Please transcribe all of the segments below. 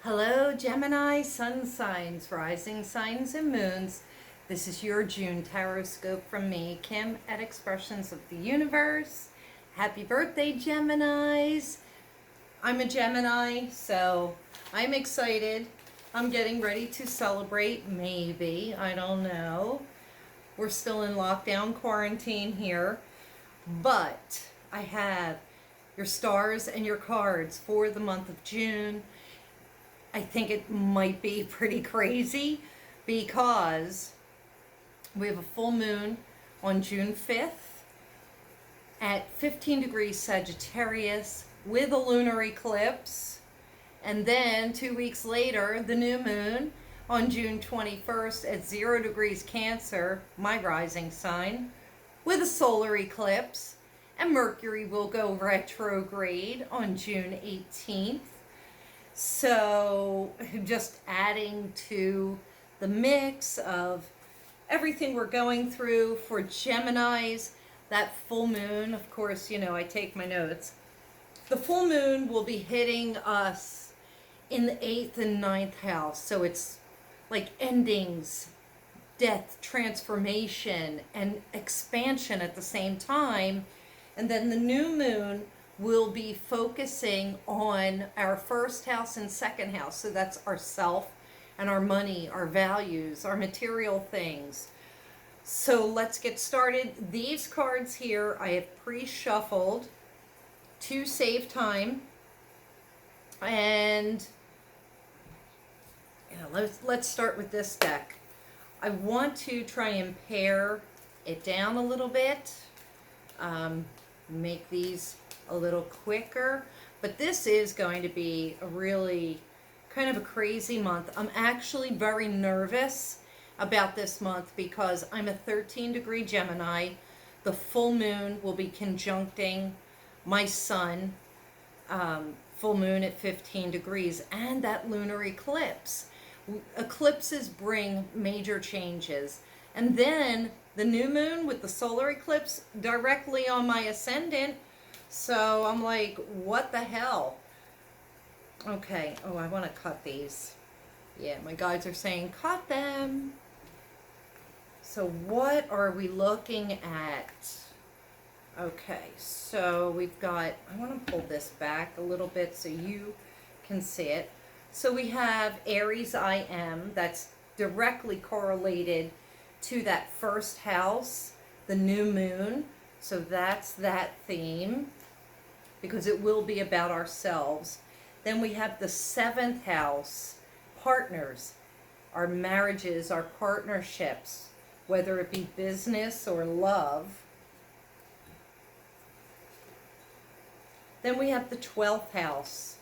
Hello, Gemini, sun signs, rising signs, and moons. This is your June Horoscope from me, Kim, at Expressions of the Universe. Happy birthday, Geminis. I'm a Gemini, so I'm excited. I'm getting ready to celebrate, maybe. I don't know. We're still in lockdown quarantine here, but I have your stars and your cards for the month of June. I think it might be pretty crazy because we have a full moon on June 5th at 15 degrees Sagittarius with a lunar eclipse. And then 2 weeks later, the new moon on June 21st at 0 degrees Cancer, my rising sign, with a solar eclipse. And Mercury will go retrograde on June 18th. So just adding to the mix of everything we're going through for Geminis, that full moon, of course, I take my notes. The full moon will be hitting us in the 8th and ninth house. So it's like endings, death, transformation, and expansion at the same time. And then the new moon will be focusing on our first house and second house. So that's our self and our money, our values, our material things. So let's get started. These cards here I have pre-shuffled to save time. And let's start with this deck. I want to try and pare it down a little bit. Make these a little quicker, but this is going to be a really kind of a crazy month. I'm actually very nervous about this month because I'm a 13-degree Gemini. The full moon will be conjuncting my sun, full moon at 15 degrees, and that lunar eclipse. Eclipses bring major changes. And then the new moon with the solar eclipse directly on my ascendant. So I'm like, what the hell? Okay. Oh, I want to cut these. Yeah, my guides are saying cut them. So what are we looking at? Okay, so we've got, I want to pull this back a little bit so you can see it. So we have Aries IM, that's directly correlated to that first house, the new moon. So that's that theme, because it will be about ourselves. Then we have the 7th house, partners, our marriages, our partnerships, whether it be business or love. Then we have the 12th house,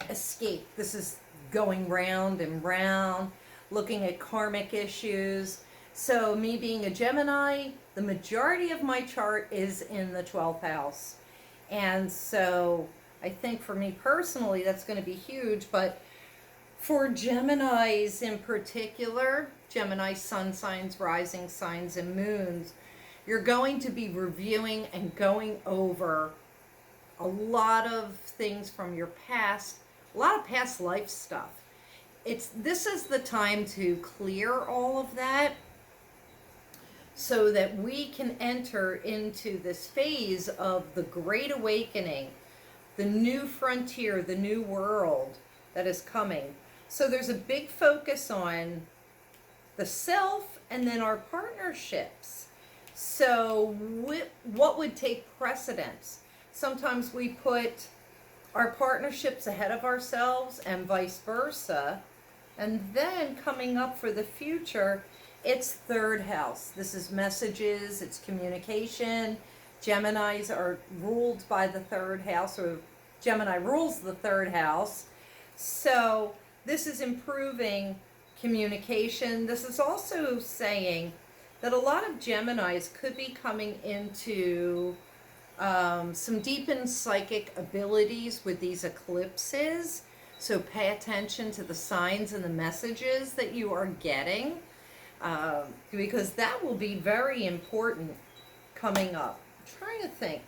escape. This is going round and round, looking at karmic issues. So me being a Gemini, the majority of my chart is in the 12th house. And so I think for me personally, that's going to be huge. But for Geminis in particular, Gemini sun signs, rising signs, and moons, you're going to be reviewing and going over a lot of things from your past, a lot of past life stuff. This is the time to clear all of that so that we can enter into this phase of the Great Awakening, the new frontier, the new world that is coming. So there's a big focus on the self and then our partnerships. So what would take precedence? Sometimes we put our partnerships ahead of ourselves and vice versa. And then coming up for the future, it's third house. This is messages, it's communication. Geminis are ruled by the third house, or Gemini rules the third house. So this is improving communication. This is also saying that a lot of Geminis could be coming into some deepened psychic abilities with these eclipses. So pay attention to the signs and the messages that you are getting, because that will be very important coming up. I'm trying to think,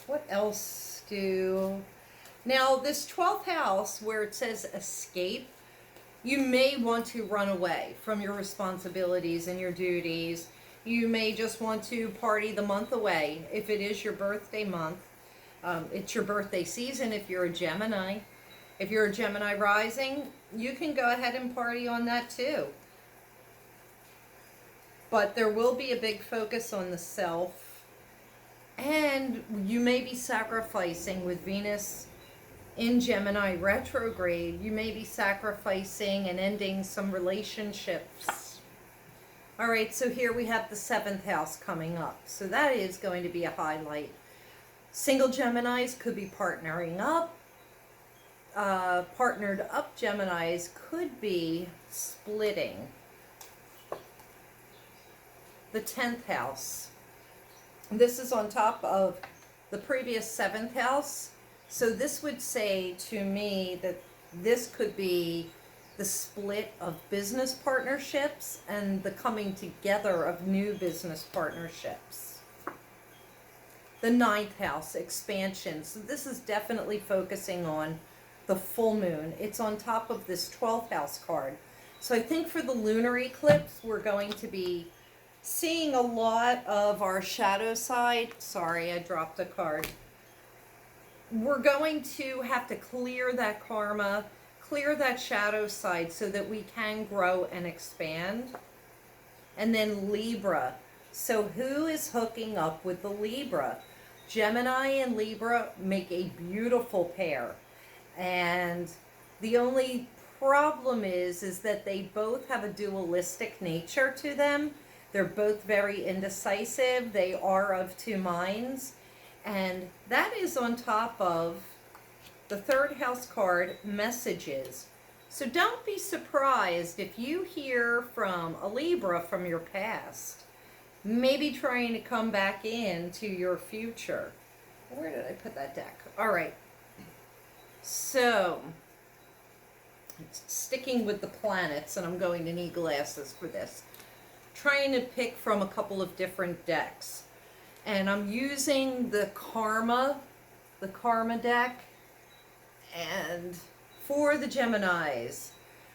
what else do Now, this 12th house where it says escape, you may want to run away from your responsibilities and your duties. You may just want to party the month away if it is your birthday month. It's your birthday season if you're a Gemini. If you're a Gemini rising, you can go ahead and party on that too. But there will be a big focus on the self. And you may be sacrificing with Venus in Gemini retrograde. You may be sacrificing and ending some relationships. All right, so here we have the 7th house coming up. So that is going to be a highlight. Single Geminis could be partnering up. Partnered up Geminis could be splitting. The 10th house. This is on top of the previous 7th house. So this would say to me that this could be the split of business partnerships and the coming together of new business partnerships. The 9th house, expansion. So this is definitely focusing on the full moon. It's on top of this 12th house card. So I think for the lunar eclipse, we're going to be seeing a lot of our shadow side. Sorry, I dropped a card. We're going to have to clear that karma, clear that shadow side so that we can grow and expand. And then Libra. So who is hooking up with the Libra? Gemini and Libra make a beautiful pair. And the only problem is that they both have a dualistic nature to them. They're both very indecisive. They are of two minds. And that is on top of the 3rd house card, messages. So don't be surprised if you hear from a Libra from your past, maybe trying to come back into your future. Where did I put that deck? All right. So, sticking with the planets, and I'm going to need glasses for this. Trying to pick from a couple of different decks. And I'm using the Karma deck. And for the Geminis,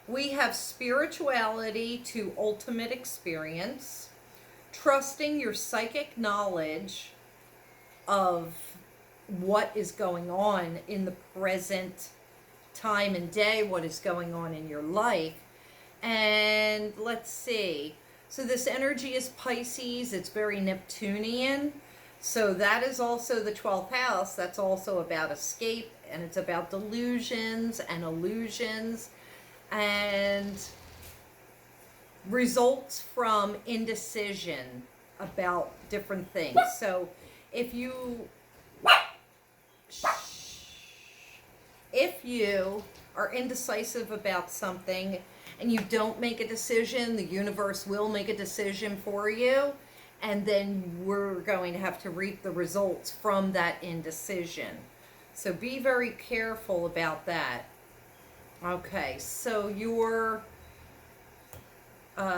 we have spirituality to ultimate experience, trusting your psychic knowledge of what is going on in the present time and day, what is going on in your life. And let's see. So this energy is Pisces. It's very Neptunian. So that is also the 12th house. That's also about escape, and it's about delusions and illusions and results from indecision about different things. So if you are indecisive about something and you don't make a decision, the universe will make a decision for you, and then we're going to have to reap the results from that indecision. So be very careful about that. Okay, so your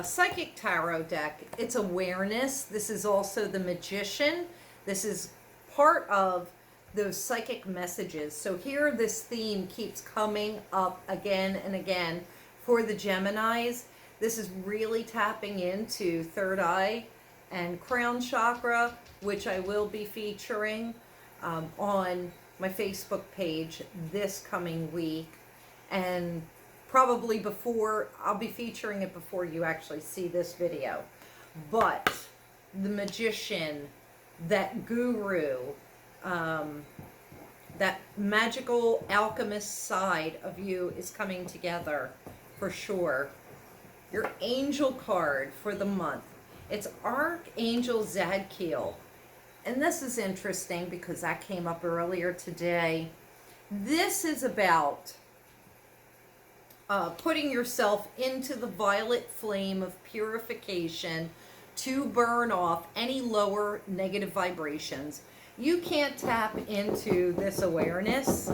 Psychic Tarot deck, it's awareness. This is also the Magician. This is part of those psychic messages. So here this theme keeps coming up again and again for the Geminis. This is really tapping into third eye and crown chakra, which I will be featuring on my Facebook page this coming week. And probably before, I'll be featuring it before you actually see this video. But the Magician, that guru, that magical alchemist side of you is coming together for sure. Your angel card for the month, it's Archangel Zadkiel. And this is interesting because that came up earlier today. This is about putting yourself into the violet flame of purification to burn off any lower negative vibrations. You can't tap into this awareness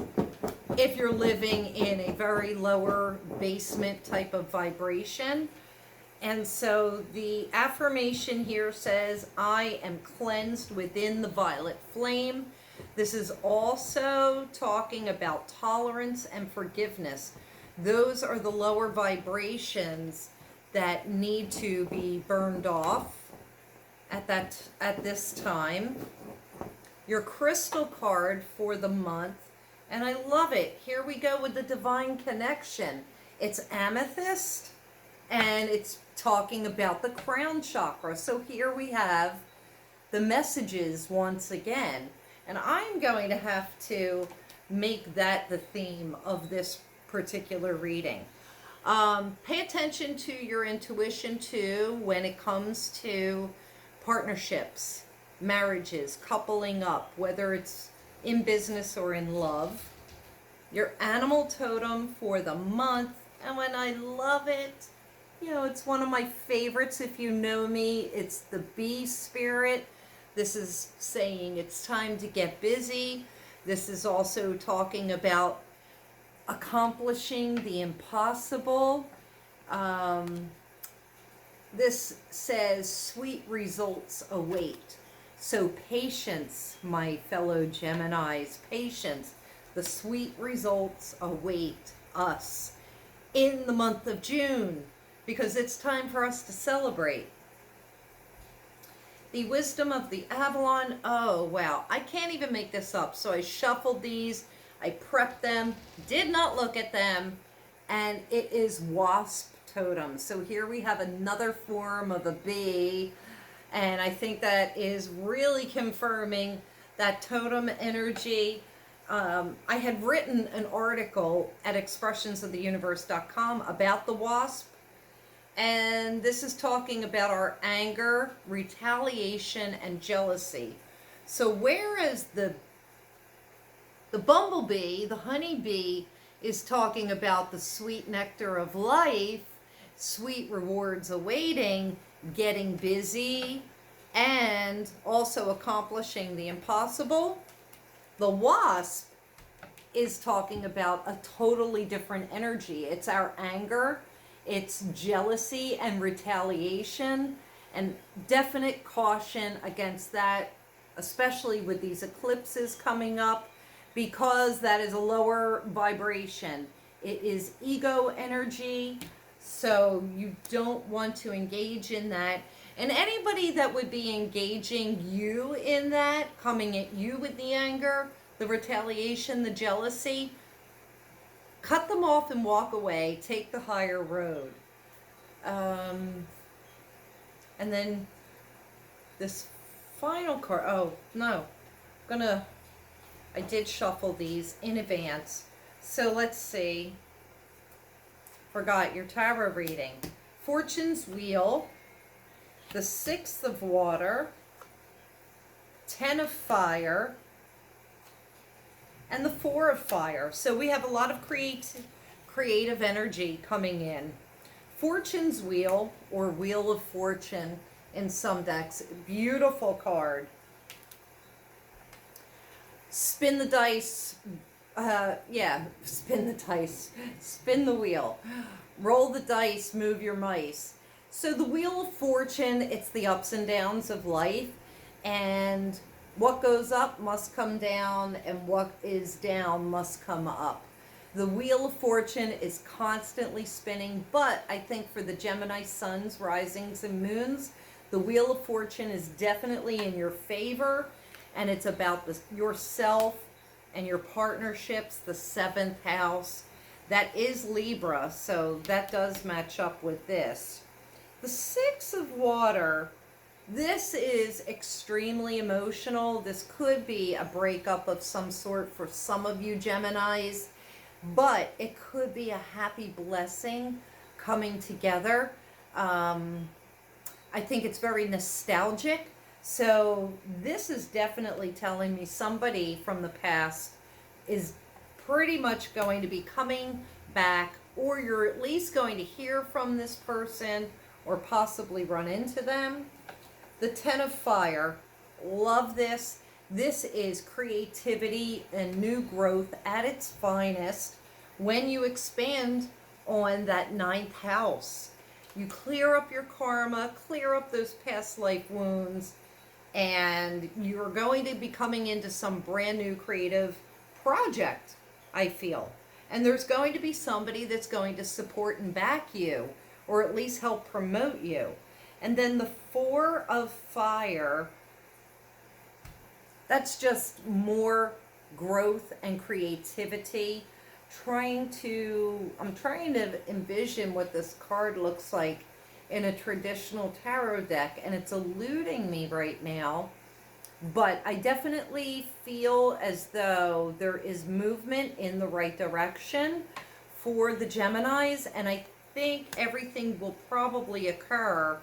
if you're living in a very lower basement type of vibration. And so the affirmation here says, I am cleansed within the violet flame. This is also talking about tolerance and forgiveness. Those are the lower vibrations that need to be burned off at this time. Your crystal card for the month, and I love it. Here we go with the divine connection. It's amethyst, and it's talking about the crown chakra. So here we have the messages once again, and I'm going to have to make that the theme of this particular reading. Pay attention to your intuition too when it comes to partnerships, marriages, coupling up, whether it's in business or in love. Your animal totem for the month, and when I love it, you know, it's one of my favorites. If you know me, it's the bee spirit. This is saying it's time to get busy. This is also talking about accomplishing the impossible. This says sweet results await. So patience, my fellow Geminis, patience. The sweet results await us in the month of June, because it's time for us to celebrate. The wisdom of the Avalon. Oh, wow. I can't even make this up. So I shuffled these. I prepped them. Did not look at them. And it is wasp totem. So here we have another form of a bee. And I think that is really confirming that totem energy. I had written an article at expressionsoftheuniverse.com about the wasp. And this is talking about our anger, retaliation, and jealousy. So whereas the bumblebee, the honeybee, is talking about the sweet nectar of life, sweet rewards awaiting, getting busy, and also accomplishing the impossible, the wasp is talking about a totally different energy. It's our anger, it's jealousy and retaliation, and definite caution against that, especially with these eclipses coming up, because that is a lower vibration. It is ego energy, so you don't want to engage in that. And anybody that would be engaging you in that, coming at you with the anger, the retaliation, the jealousy, cut them off and walk away. Take the higher road. And then this final card. Oh, no. I did shuffle these in advance. So let's see. Forgot your tarot reading. Fortune's Wheel. The Six of Water. 10 of Fire. And the 4 of Fire. So we have a lot of creative energy coming in. Fortune's Wheel, or Wheel of Fortune in some decks. Beautiful card. Spin the dice. Spin the dice. Spin the wheel. Roll the dice, move your mice. So the Wheel of Fortune, it's the ups and downs of life. And what goes up must come down, and what is down must come up. The Wheel of Fortune is constantly spinning, but I think for the Gemini suns, risings, and moons, the Wheel of Fortune is definitely in your favor, and it's about yourself and your partnerships, the 7th house. That is Libra, so that does match up with this. The 6 of Water, this is extremely emotional. This could be a breakup of some sort for some of you Geminis, but it could be a happy blessing coming together. I think it's very nostalgic. So this is definitely telling me somebody from the past is pretty much going to be coming back, or you're at least going to hear from this person or possibly run into them. The 10 of Fire, love this. This is creativity and new growth at its finest when you expand on that 9th house. You clear up your karma, clear up those past life wounds, And you're going to be coming into some brand new creative project, I feel. And there's going to be somebody that's going to support and back you, or at least help promote you. And then the Four of Fire, that's just more growth and creativity. I'm trying to envision what this card looks like in a traditional tarot deck, and it's eluding me right now. But I definitely feel as though there is movement in the right direction for the Geminis, and I think everything will probably occur,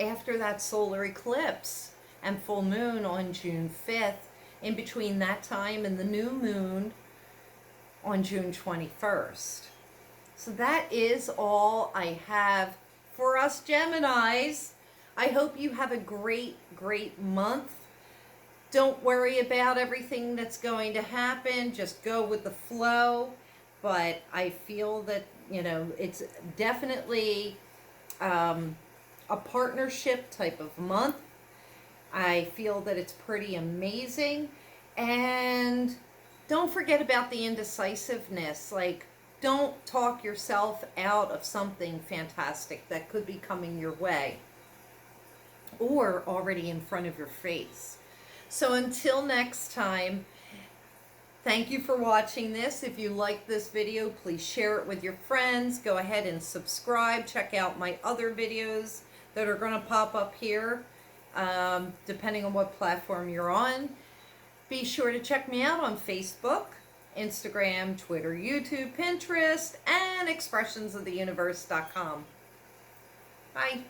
after that solar eclipse and full moon on June 5th, in between that time and the new moon on June 21st. So that is all I have for us Geminis. I hope you have a great, great month. Don't worry about everything that's going to happen. Just go with the flow. But I feel that, it's definitely a partnership type of month. I feel that it's pretty amazing. And don't forget about the indecisiveness. Like, don't talk yourself out of something fantastic that could be coming your way or already in front of your face. So until next time, thank you for watching this. If you like this video, please share it with your friends. Go ahead and subscribe. Check out my other videos that are going to pop up here, depending on what platform you're on. Be sure to check me out on Facebook, Instagram, Twitter, YouTube, Pinterest, and expressionsoftheuniverse.com. Bye.